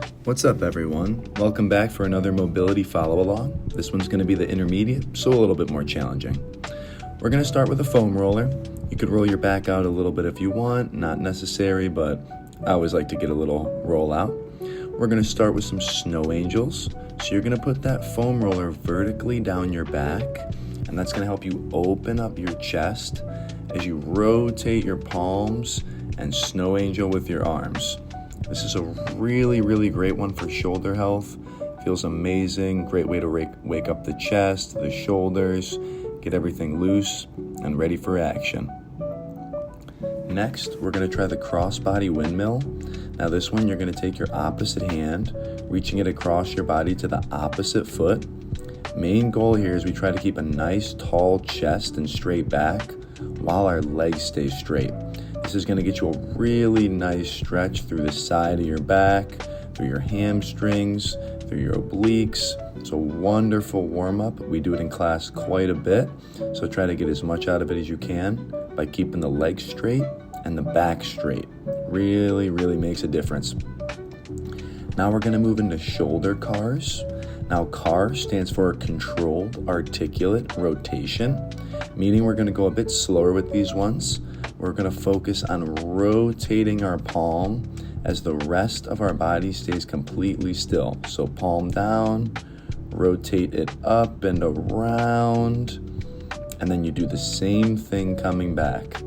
What's up, everyone? Welcome back for another mobility follow-along. This one's going to be the intermediate, so a little bit more challenging. We're going to start with a foam roller. You could roll your back out a little bit if you want, not necessary, but I always like to get a little roll out. We're going to start with some snow angels. So you're going to put that foam roller vertically down your back, and that's going to help you open up your chest as you rotate your palms and snow angel with your arms. This is a really, really great one for shoulder health. Feels amazing. Great way to wake up the chest, the shoulders, get everything loose and ready for action. Next, we're going to try the crossbody windmill. Now this one, you're going to take your opposite hand, reaching it across your body to the opposite foot. Main goal here is we try to keep a nice tall chest and straight back while our legs stay straight. This is going to get you a really nice stretch through the side of your back, through your hamstrings, through your obliques. It's a wonderful warm-up. We do it in class quite a bit, so try to get as much out of it as you can by keeping the legs straight and the back straight. Really, really makes a difference. Now we're going to move into shoulder CARs. Now CAR stands for controlled articulate rotation, meaning we're going to go a bit slower with these ones. We're going to focus on rotating our palm as the rest of our body stays completely still. So palm down, rotate it up and around, and then you do the same thing coming back.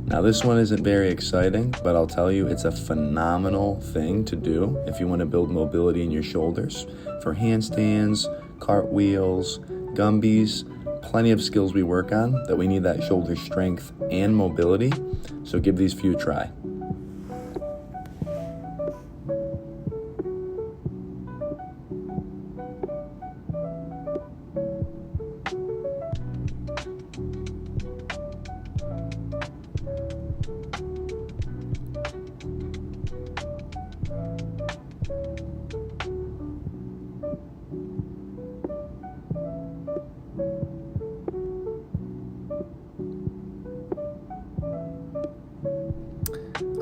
Now this one isn't very exciting, but I'll tell you it's a phenomenal thing to do if you want to build mobility in your shoulders. For handstands, cartwheels, gumbies, plenty of skills we work on that we need that shoulder strength and mobility, so give these few a try.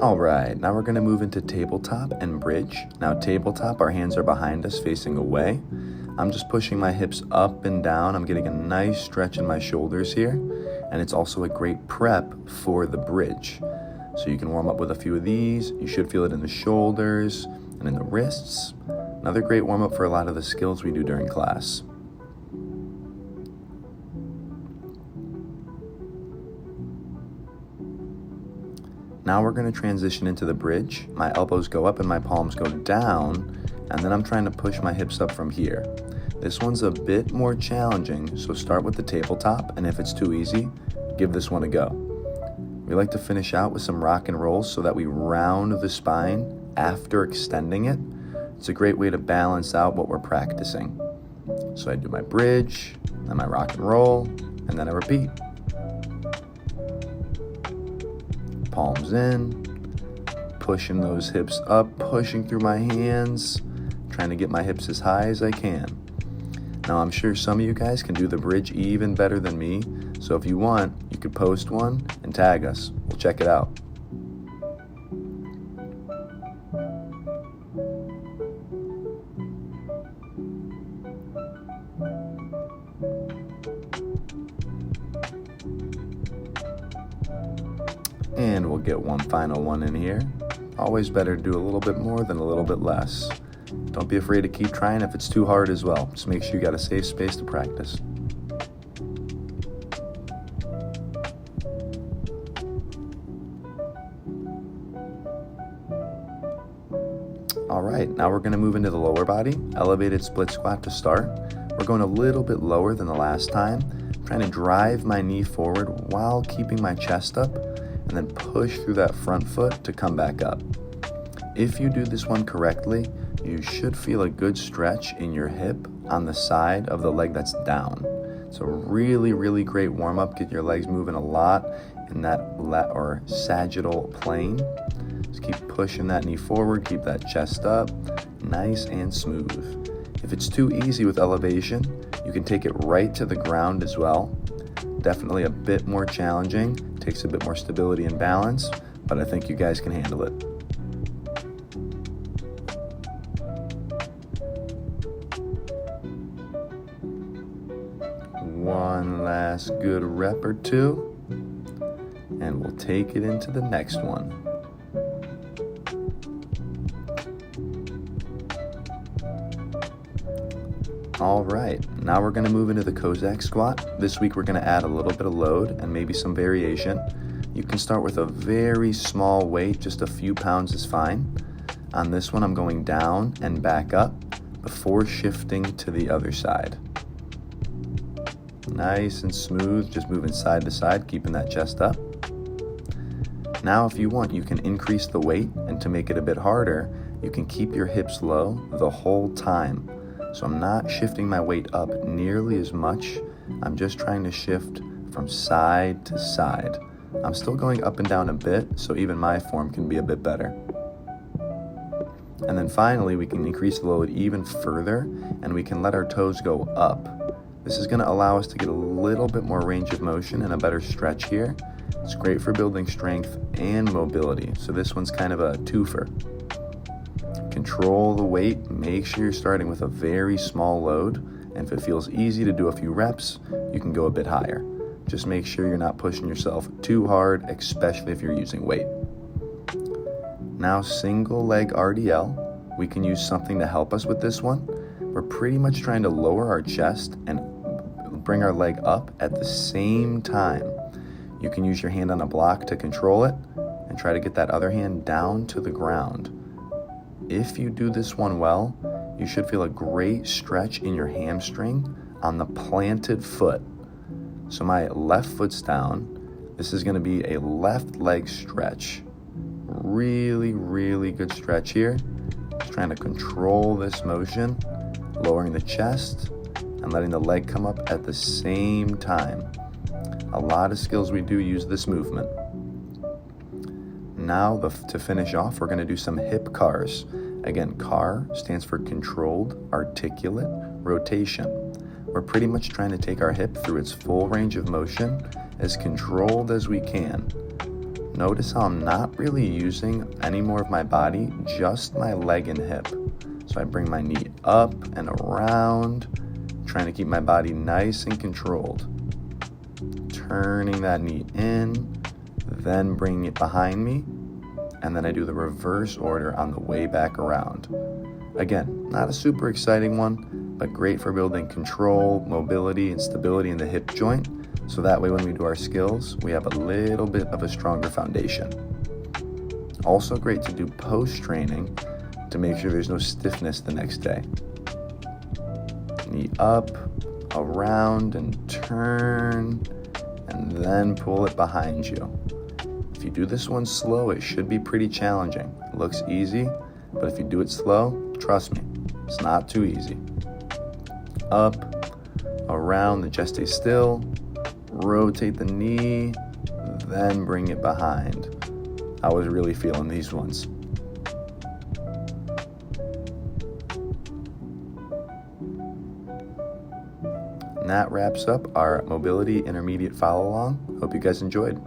All right, now we're going to move into tabletop and bridge. Now tabletop, our hands are behind us facing away. I'm just pushing my hips up and down. I'm getting a nice stretch in my shoulders here, and it's also a great prep for the bridge. So you can warm up with a few of these. You should feel it in the shoulders and in the wrists. Another great warm up for a lot of the skills we do during class. Now we're going to transition into the bridge. My elbows go up and my palms go down, and then I'm trying to push my hips up from here. This one's a bit more challenging, so start with the tabletop, and if it's too easy, give this one a go. We like to finish out with some rock and rolls so that we round the spine after extending it. It's a great way to balance out what we're practicing. So I do my bridge, then my rock and roll, and then I repeat. Palms in, pushing those hips up, pushing through my hands, trying to get my hips as high as I can. Now I'm sure some of you guys can do the bridge even better than me, so if you want, you could post one and tag us. We'll check it out. And we'll get one final one in here. Always better to do a little bit more than a little bit less. Don't be afraid to keep trying if it's too hard as well. Just make sure you got a safe space to practice. All right, now we're going to move into the lower body. Elevated split squat to start. We're going a little bit lower than the last time. I'm trying to drive my knee forward while keeping my chest up, and then push through that front foot to come back up. If you do this one correctly, you should feel a good stretch in your hip on the side of the leg that's down. It's a really, really great warm-up. Get your legs moving a lot in that sagittal plane. Just keep pushing that knee forward, keep that chest up, nice and smooth. If it's too easy with elevation, you can take it right to the ground as well. Definitely a bit more challenging, takes a bit more stability and balance, but I think you guys can handle it. One last good rep or two, and we'll take it into the next one. All right, now we're gonna move into the Cossack squat. This week we're gonna add a little bit of load and maybe some variation. You can start with a very small weight, just a few pounds is fine. On this one, I'm going down and back up before shifting to the other side. Nice and smooth, just moving side to side, keeping that chest up. Now, if you want, you can increase the weight, and to make it a bit harder, you can keep your hips low the whole time. So I'm not shifting my weight up nearly as much. I'm just trying to shift from side to side. I'm still going up and down a bit, so even my form can be a bit better. And then finally, we can increase the load even further, and we can let our toes go up. This is gonna allow us to get a little bit more range of motion and a better stretch here. It's great for building strength and mobility, so this one's kind of a twofer. Control the weight, make sure you're starting with a very small load, and if it feels easy to do a few reps, you can go a bit higher. Just make sure you're not pushing yourself too hard, especially if you're using weight. Now, single leg RDL, we can use something to help us with this one. We're pretty much trying to lower our chest and bring our leg up at the same time. You can use your hand on a block to control it and try to get that other hand down to the ground. If you do this one well, you should feel a great stretch in your hamstring on the planted foot. So my left foot's down. This is going to be a left leg stretch. Really, really good stretch here. Just trying to control this motion, lowering the chest and letting the leg come up at the same time. A lot of skills we do use this movement. Now, to finish off, we're going to do some hip cars. Again, CAR stands for controlled articulate rotation. We're pretty much trying to take our hip through its full range of motion as controlled as we can. Notice how I'm not really using any more of my body, just my leg and hip. So I bring my knee up and around, trying to keep my body nice and controlled. Turning that knee in, then bringing it behind me, and then I do the reverse order on the way back around. Again, not a super exciting one, but great for building control, mobility, and stability in the hip joint, so that way when we do our skills, we have a little bit of a stronger foundation. Also great to do post-training to make sure there's no stiffness the next day. Knee up, around, and turn, and then pull it behind you. If you do this one slow, it should be pretty challenging. It looks easy, but if you do it slow, trust me, it's not too easy. Up, around, the chest stays still, rotate the knee, then bring it behind. I was really feeling these ones. And that wraps up our mobility intermediate follow along. Hope you guys enjoyed.